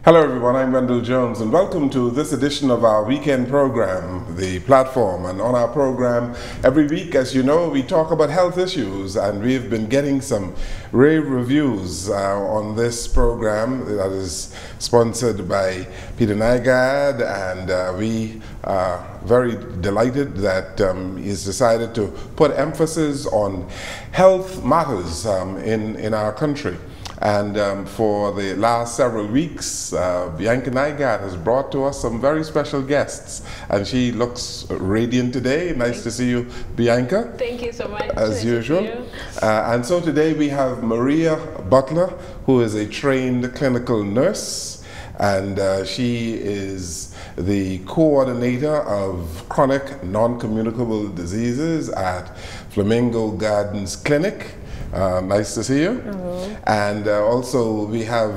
Hello everyone, I'm Wendell Jones and welcome to this edition of our weekend program, The Platform. And on our program, every week, as you know, we talk about health issues, and we've been getting some rave reviews on this program that is sponsored by Peter Nygard, and we are very delighted that he's decided to put emphasis on health matters in our country. And for the last several weeks, Bianca Nygard has brought to us some very special guests. And she looks radiant today. Nice to see you, Bianca. Thank you so much. As usual. And so today we have Maria Butler, who is a trained clinical nurse. And she is the coordinator of chronic non-communicable diseases at Flamingo Gardens Clinic. Nice to see you. Hello. And also we have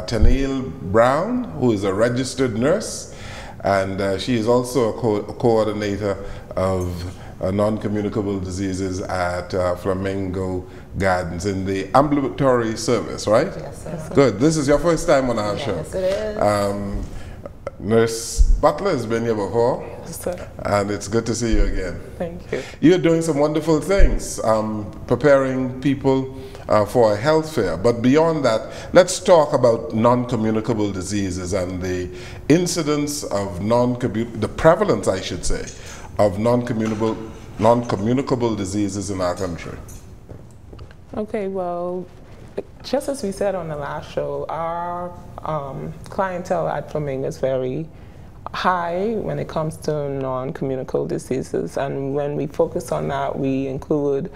Tennille Brown, who is a registered nurse, and she is also a coordinator of non-communicable diseases at Flamingo Gardens in the ambulatory service, right? Yes, sir. Good. This is your first time on our show. Yes, it is. Nurse Butler has been here before, and it's good to see you again. Thank you. You're doing some wonderful things, preparing people for a health fair. But beyond that, let's talk about non-communicable diseases and the incidence of the prevalence, I should say, of non-communicable diseases in our country. Okay, well, just as we said on the last show, our clientele at Flamingo is very high when it comes to non-communicable diseases, and when we focus on that, we include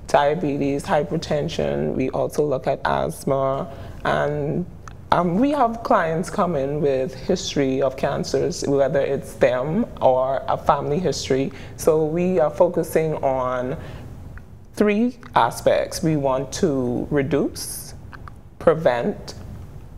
diabetes, hypertension, we also look at asthma, and we have clients come in with history of cancers, whether it's them or a family history. So we are focusing on three aspects. We want to reduce, prevent,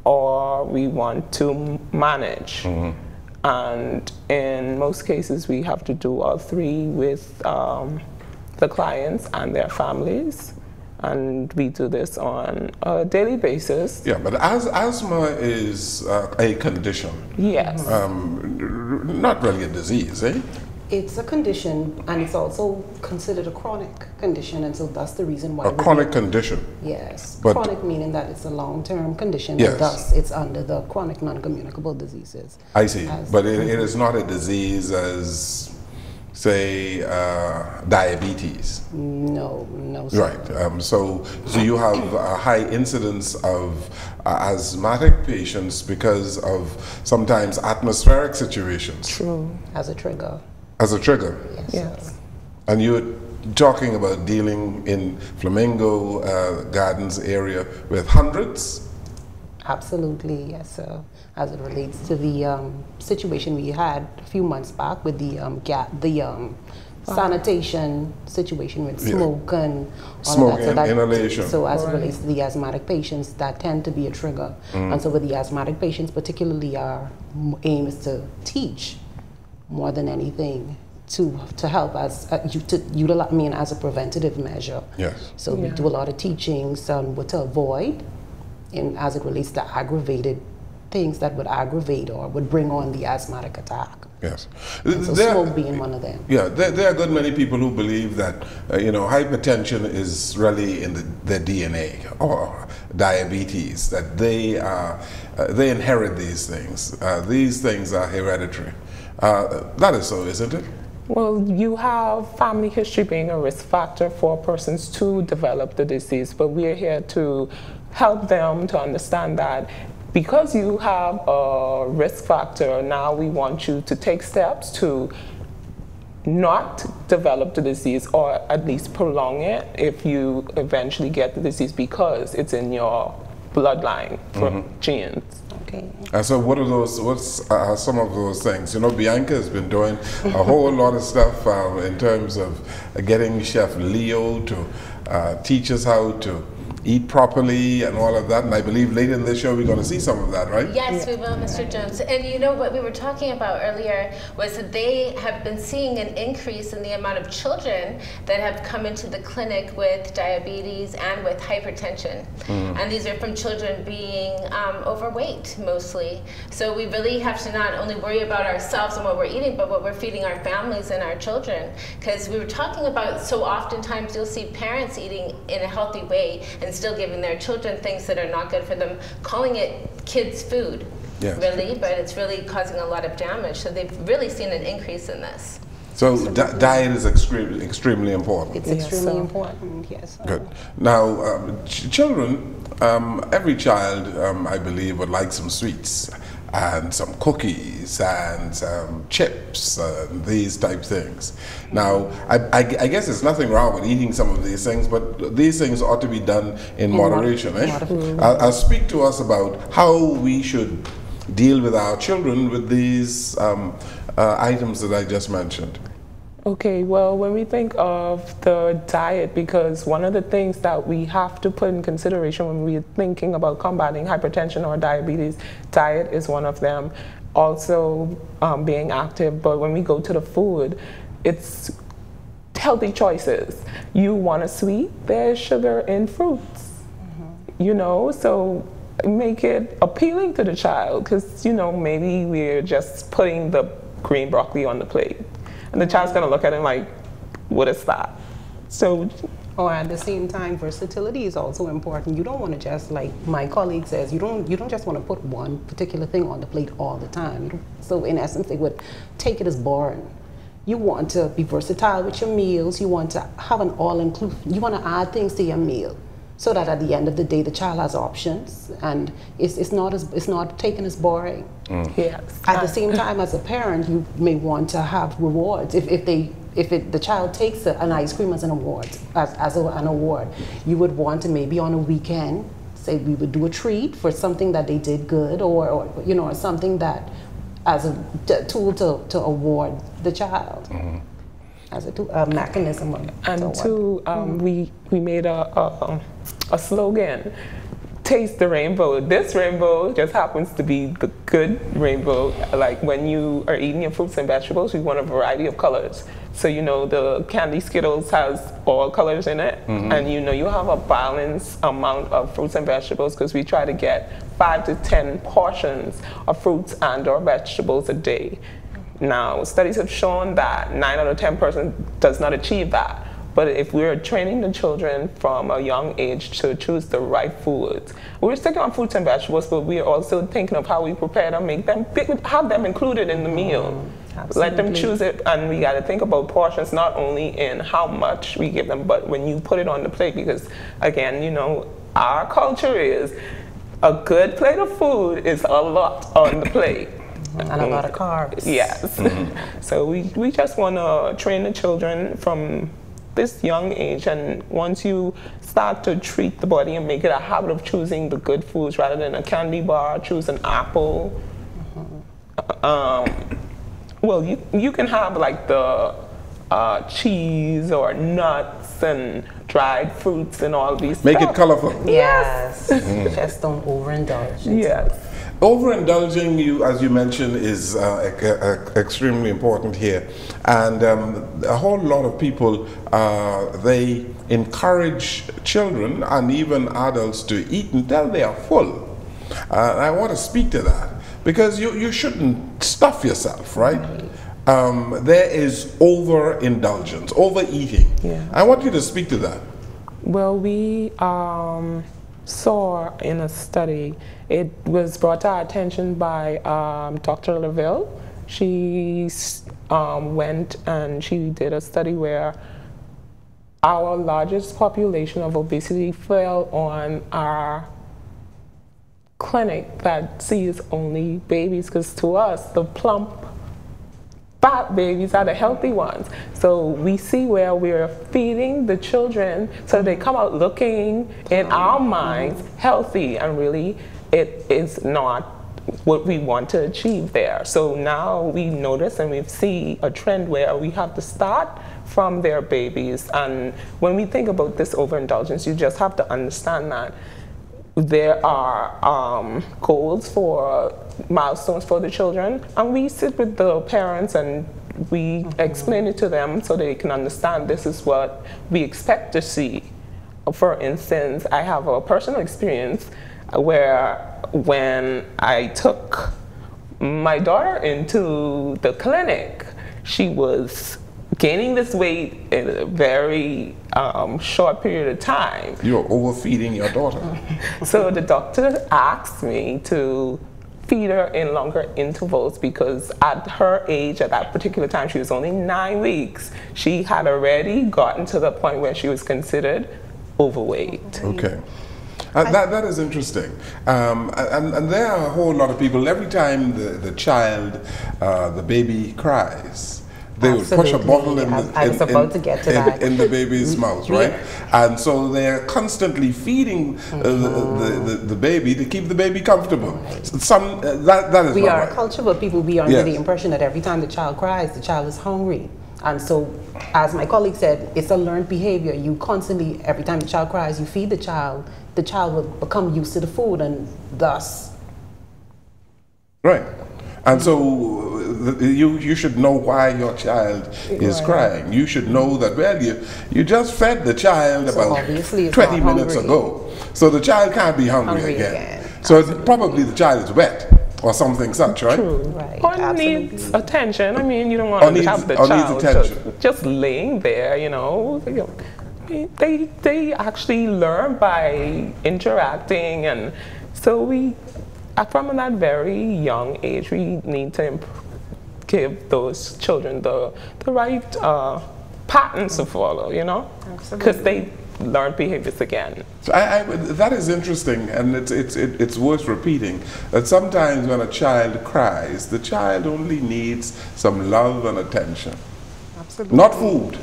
or we want to manage. Mm-hmm. And in most cases, we have to do all three with the clients and their families. And we do this on a daily basis. Yeah, but asthma is a condition. Yes. Not really a disease, eh? It's a condition, and it's also considered a chronic condition, and so that's the reason why. A chronic condition? Yes. But chronic meaning that it's a long-term condition, yes. And thus it's under the chronic non-communicable diseases. I see. But it is not a disease as, say, diabetes? No, sir. Right. So you have a high incidence of asthmatic patients because of sometimes atmospheric situations. True. As a trigger. As a trigger? Yes. And you're talking about dealing in Flamingo Gardens area with hundreds? Absolutely, yes, sir. As it relates to the situation we had a few months back with the sanitation situation with smoke and all smoke of that. Inhalation. So as it relates to the asthmatic patients, that tend to be a trigger. And so with the asthmatic patients, particularly, our aim is to teach more than anything to help us to utilize, as a preventative measure. Yes. So we do a lot of teachings on what to avoid, as it relates to aggravated things that would aggravate or would bring on the asthmatic attack. Yes. So smoke being one of them. Yeah, there are a good many people who believe that hypertension is really in their DNA, or diabetes, that they inherit these things. These things are hereditary. That is so, isn't it? Well, you have family history being a risk factor for persons to develop the disease, but we are here to help them to understand that because you have a risk factor, now we want you to take steps to not develop the disease, or at least prolong it if you eventually get the disease, because it's in your bloodline from genes. Okay. So what's some of those things? Bianca has been doing a whole lot of stuff in terms of getting Chef Leo to teach us how to eat properly and all of that. And I believe later in this show we're going to see some of that, right? Yes, we will, Mr. Jones. And you know what we were talking about earlier was that they have been seeing an increase in the amount of children that have come into the clinic with diabetes and with hypertension. And these are from children being overweight mostly. So we really have to not only worry about ourselves and what we're eating, but what we're feeding our families and our children. Because we were talking about, so oftentimes you'll see parents eating in a healthy way and still giving their children things that are not good for them, calling it kids' food, really, but it's really causing a lot of damage. So they've really seen an increase in this. So diet is extremely important. It's extremely important, yes. Good. Now, children, every child, I believe, would like some sweets and some cookies and some chips and these type things. Now, I guess there's nothing wrong with eating some of these things, but these things ought to be done in moderation. I'll speak to us about how we should deal with our children with these items that I just mentioned. Okay, well, when we think of the diet, because one of the things that we have to put in consideration when we're thinking about combating hypertension or diabetes, diet is one of them. Also being active, but when we go to the food, it's healthy choices. You want a sweet, there's sugar in fruits, you know, so make it appealing to the child, because, you know, maybe we're just putting the green broccoli on the plate. And the child's gonna look at it like, what is that? So, or at the same time, versatility is also important. You don't want to just, like my colleague says, you don't just want to put one particular thing on the plate all the time. So in essence, they would take it as boring. You want to be versatile with your meals. You want to have an all-inclusive. You want to add things to your meal, so that at the end of the day, the child has options, and it's not taken as boring. yes. At the same time, as a parent, you may want to have rewards. If the child takes an ice cream as an award, an award, you would want to maybe on a weekend say we would do a treat for something that they did good, or you know, something that as a tool to award the child. As a mechanism of and two, we made a slogan, taste the rainbow. This rainbow just happens to be the good rainbow. Like when you are eating your fruits and vegetables, we want a variety of colors. So you know the candy Skittles has all colors in it, and you know you have a balanced amount of fruits and vegetables, because we try to get 5 to 10 portions of fruits and or vegetables a day. Now, studies have shown that 9 out of 10 persons does not achieve that. But if we're training the children from a young age to choose the right foods, we're sticking on fruits and vegetables, but we're also thinking of how we prepare them, have them included in the meal. Let them choose it, and we got to think about portions, not only in how much we give them, but when you put it on the plate, because again, you know, our culture is a good plate of food is a lot on the plate. And a lot of carbs. Yes. So we just want to train the children from this young age, and once you start to treat the body and make it a habit of choosing the good foods rather than a candy bar, choose an apple. Well, you can have like the cheese or nuts and dried fruits and all these Make stuff. it colorful. Yes. Just don't overindulge. Yes. Overindulging, as you mentioned, is extremely important here, and a whole lot of people they encourage children and even adults to eat until they are full. I want to speak to that, because you shouldn't stuff yourself, right? There is overindulgence, overeating. Yeah. I want you to speak to that. Well, we saw in a study, it was brought to our attention by Dr. LaVille. She went and she did a study where our largest population of obesity fell on our clinic that sees only babies, because to us, the plump, fat babies are the healthy ones. So we see where we're feeding the children so they come out looking, in our minds, healthy, and really it is not what we want to achieve there. So now we notice and we see a trend where we have to start from their babies. And when we think about this overindulgence, you just have to understand that there are goals for milestones for the children, and we sit with the parents and we explain it to them so they can understand this is what we expect to see. For instance, I have a personal experience where when I took my daughter into the clinic, she was gaining this weight in a very short period of time. You're overfeeding your daughter. So the doctor asked me to feed her in longer intervals because at her age, at that particular time, she was only 9 weeks. She had already gotten to the point where she was considered overweight. Okay. That is interesting. And there are a whole lot of people, every time the child, the baby cries, they would push a bottle in the baby's mouth, right? And so they're constantly feeding the baby to keep the baby comfortable. That is we are right. a culture where people be under the impression that every time the child cries, the child is hungry. And so, as my colleague said, it's a learned behavior. You constantly, every time the child cries, you feed the child will become used to the food, and thus. Right. And so you should know why your child is crying. You should know that, well, you just fed the child about 20 minutes ago. So the child can't be hungry again. So it's probably the child is wet or something such, right? True. Right. Or needs attention. I mean, you don't want to have the child just laying there, you know. They actually learn by interacting, and so from that very young age, we need to give those children the right patterns to follow, you know, because they learn behaviors again. So that is interesting, and it's worth repeating that sometimes when a child cries, the child only needs some love and attention, not food.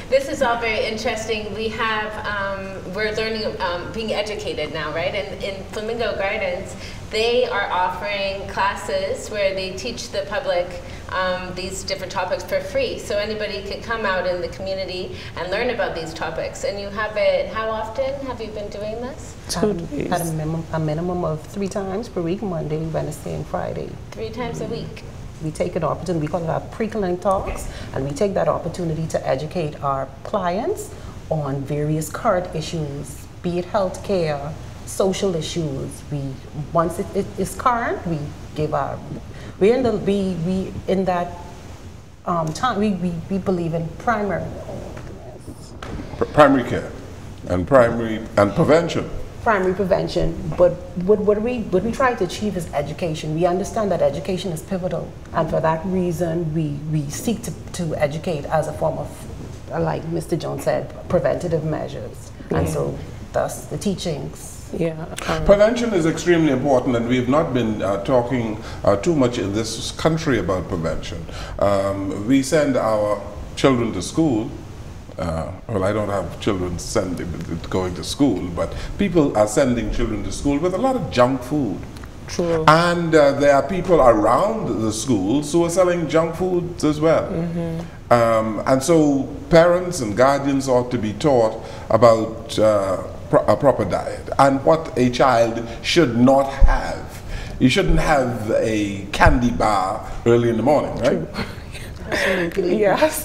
This is all very interesting. We have, we're learning, being educated now, right? And in Flamingo Gardens, they are offering classes where they teach the public these different topics for free. So anybody can come out in the community and learn about these topics. And you have it, how often have you been doing this? At a minimum of 3 times per week, Monday, Wednesday, and Friday. 3 times a week. We take an opportunity, we call it our pre-clinic talks, and we take that opportunity to educate our clients on various current issues, be it health care, social issues. Once it is current, we give our, we believe in primary care and prevention. Primary prevention, but what we try to achieve is education. We understand that education is pivotal, and for that reason, we seek to educate as a form of, like Mr. Jones said, preventative measures, and so thus the teachings. Yeah. Prevention is extremely important, and we have not been talking too much in this country about prevention. We send our children to school. Well, I don't have children going to school, but people are sending children to school with a lot of junk food. True. And there are people around the schools who are selling junk foods as well. And so parents and guardians ought to be taught about a proper diet and what a child should not have. You shouldn't have a candy bar early in the morning, right? True. Yes,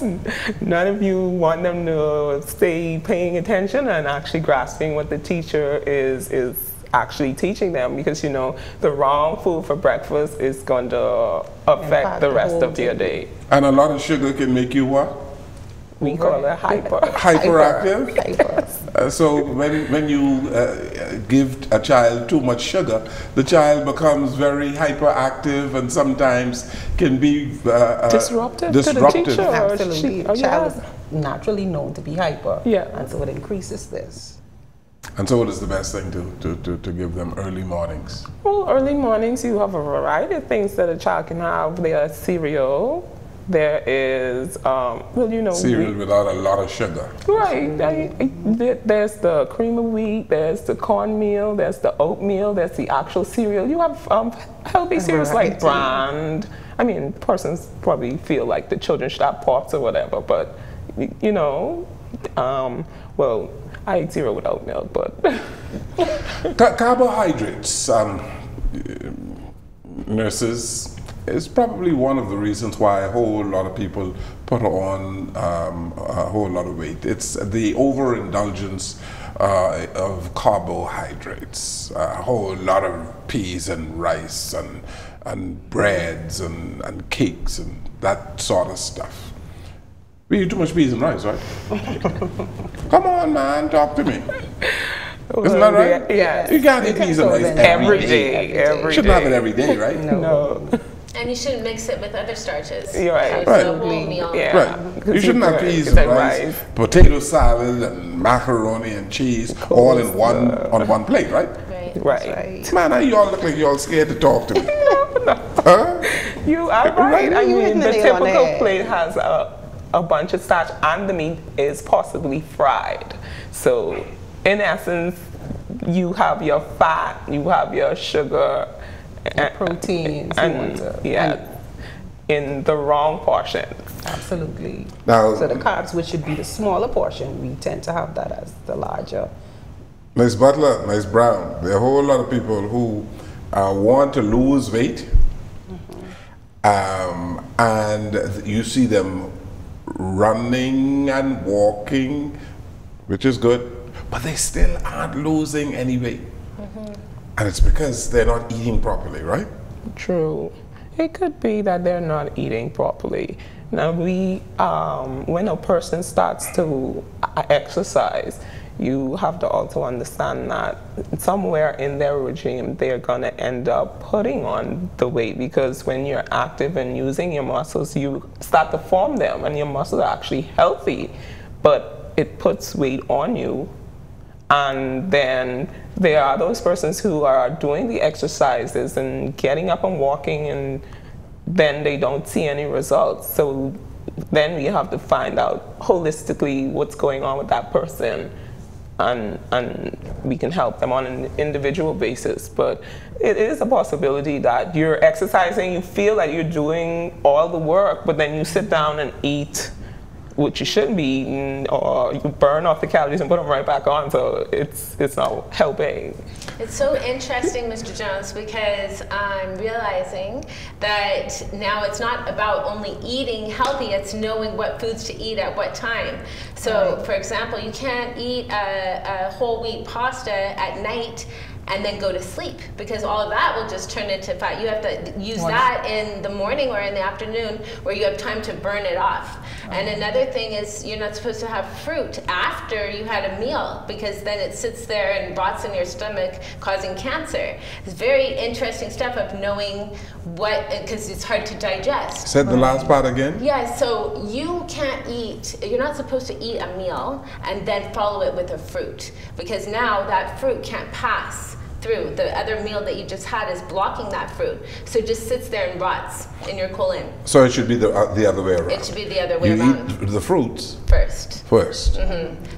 none of you want them to stay paying attention and actually grasping what the teacher is actually teaching them, because you know the wrong food for breakfast is going to affect the rest of your day. And a lot of sugar can make you what? We call it hyperactive. So when you give a child too much sugar, the child becomes very hyperactive and sometimes can be disruptive to the teacher. Absolutely. The child is naturally known to be hyper, and so it increases this. And so what is the best thing to give them early mornings? Well, early mornings you have a variety of things that a child can have. There's cereal. There is, well, you know, cereal without a lot of sugar. Right. There's the cream of wheat, there's the cornmeal, there's the oatmeal, there's the actual cereal. You have healthy cereals like Brand I mean, persons probably feel like the children should have pops or whatever, but you know, well, I eat cereal without milk, but Carbohydrates, nurses, is probably one of the reasons why a whole lot of people put on a whole lot of weight. It's the overindulgence of carbohydrates, a whole lot of peas and rice and breads and cakes and that sort of stuff. We eat too much peas and rice, right? Come on, man, talk to me. Isn't that right? Yeah. You can't eat peas and rice every day. Every Shouldn't day. have it every day, right? No. And you shouldn't mix it with other starches. You're right. So Right. it's a whole meal. Yeah. Right. You shouldn't have peas and rice, potato salad, and macaroni and cheese all in one plate, right? Right. Right. Man, you all look like you all scared to talk to me. Huh? You are right. I You hit mean, the the nail on the typical head. plate has a bunch of starch, and the meat is possibly fried. So, in essence, you have your fat, you have your sugar, And proteins. you want to- yeah, in the wrong portion. Absolutely. Now, So the carbs, which should be the smaller portion, we tend to have that as the larger. Miss Butler, Miss Brown, there are a whole lot of people who want to lose weight, and you see them running and walking, which is good, but they still aren't losing any weight. And it's because they're not eating properly, right? True. It could be that they're not eating properly. Now, when a person starts to exercise, you have to also understand that somewhere in their regime, they're going to end up putting on the weight, because when you're active and using your muscles, you start to form them, and your muscles are actually healthy, but it puts weight on you. And then there are those persons who are doing the exercises and getting up and walking, and then they don't see any results. So then we have to find out holistically what's going on with that person, and we can help them on an individual basis. But it is a possibility that you're exercising, you feel like you're doing all the work, but then you sit down and eat what you shouldn't be eating, or you burn off the calories and put them right back on, so it's not helping. It's so interesting, Mr. Jones, because I'm realizing that now it's not about only eating healthy, it's knowing what foods to eat at what time. So, for example, you can't eat a whole wheat pasta at night and then go to sleep, because all of that will just turn into fat. You have to use that in the morning or in the afternoon where you have time to burn it off. And another thing is, you're not supposed to have fruit after you had a meal, because then it sits there and rots in your stomach, causing cancer. It's very interesting stuff of knowing what, because it's hard to digest. Said the last part again? Yeah, so you can't eat, you're not supposed to eat a meal and then follow it with a fruit, because now that fruit can't pass through. The other meal that you just had is blocking that fruit. So it just sits there and rots in your colon. So it should be the other way around. It should be the other way You around. eat the fruits First. first.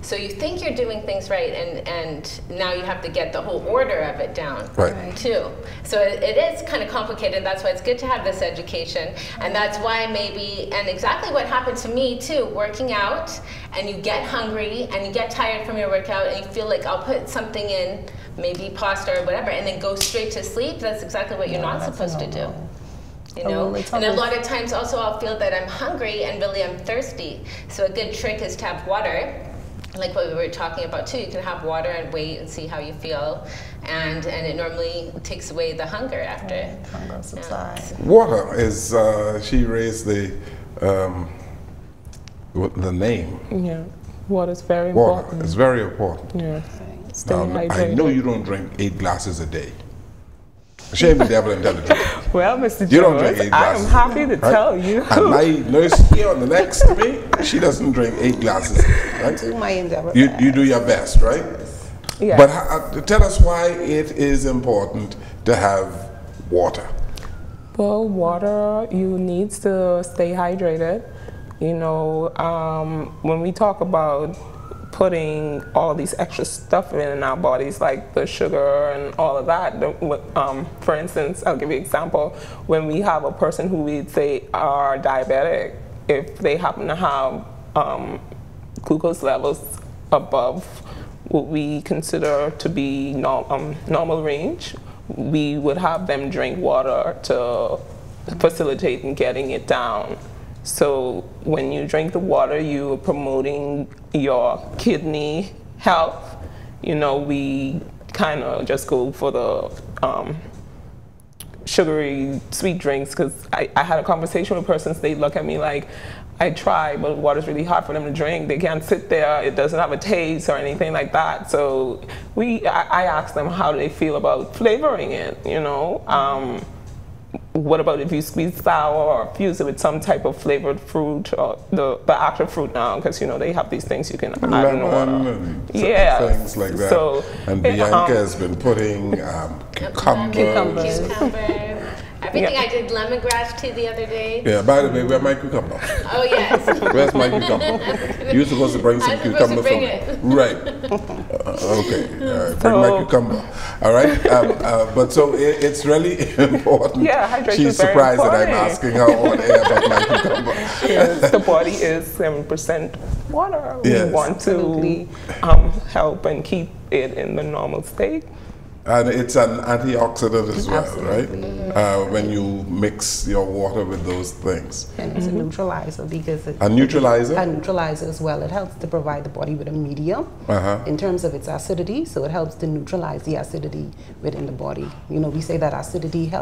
So you think you're doing things right, and now you have to get the whole order of it down. Right. Too. So it is kind of complicated. That's why it's good to have this education. And that's why maybe, and exactly what happened to me too, working out, and you get hungry and you get tired from your workout and you feel like I'll put something in, maybe pasta or whatever, and then go straight to sleep. That's exactly what you're not supposed to do. You know, and a lot of times also I'll feel that I'm hungry and really I'm thirsty. So a good trick is to have water, like what we were talking about too. You can have water and wait and see how you feel, and it normally takes away the hunger after. Hunger subsides. Water is, she raised the name. Yeah, water's very Water important. is very important. Yeah, stay Now, I hydrated. know you don't drink 8 glasses a day. Shame the devil and tell the truth. Well, Mr. Jones, You don't drink 8 I glasses. am happy to right? tell you. And my nurse here on the next to me, she doesn't drink 8 glasses, right? Do my endeavor. You do your best, right? Yeah. But tell us why it is important to have water. Well, water, you need to stay hydrated. You know, when we talk about putting all these extra stuff in our bodies, like the sugar and all of that. For instance, I'll give you an example. When we have a person who we'd say are diabetic, if they happen to have glucose levels above what we consider to be normal range, we would have them drink water to facilitate in getting it down. So when you drink the water, you're promoting your kidney health. You know, we kind of just go for the sugary sweet drinks, because I had a conversation with persons, they look at me like, I try, but water's really hard for them to drink. They can't sit there. It doesn't have a taste or anything like that. So I asked them how they feel about flavoring it, you know. What about if you squeeze sour or fuse it with some type of flavored fruit, or the actual fruit now, because, you know, they have these things you can add in water. And things like that. So, and Bianca has been putting cucumbers. Everything. I did lemongrass tea the other day. Yeah, by the way, where's my cucumber? Oh, yes. Where's my cucumber? You're supposed to bring some cucumber for me. Right. Okay. Bring my cucumber. All right. But so it's really important. Yeah, hydration. She's surprised that I'm asking her on air about my cucumber. Yes, the body is 7% water. Yes. We want to help and keep it in the normal state. And it's an antioxidant as well, Absolutely. right? When you mix your water with those things. And it's a neutralizer, because it's a neutralizer? A neutralizer as well. It helps to provide the body with a medium in terms of its acidity, so it helps to neutralize the acidity within the body. You know, we say that acidity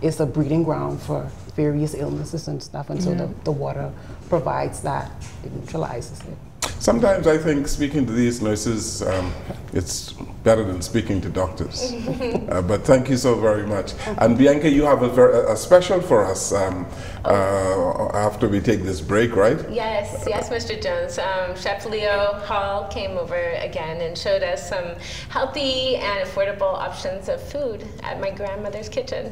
it's a breeding ground for various illnesses and stuff, and so the water provides that, it neutralizes it. Sometimes I think speaking to these nurses, it's better than speaking to doctors. But thank you so very much. And Bianca, you have a special for us after we take this break, right? Yes, Mr. Jones. Chef Leo Hall came over again and showed us some healthy and affordable options of food at my grandmother's kitchen.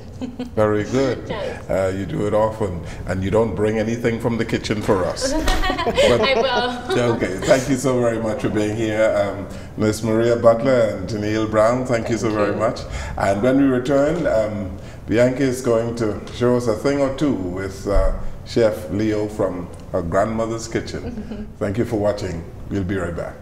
Very good. Yes. You do it often, and you don't bring anything from the kitchen for us. I will. Okay, thank you so very much for being here. Ms. Maria Butler and Tennille Brown, thank you so very much. And when we return, Bianca is going to show us a thing or two with Chef Leo from her grandmother's kitchen. Thank you for watching. We'll be right back.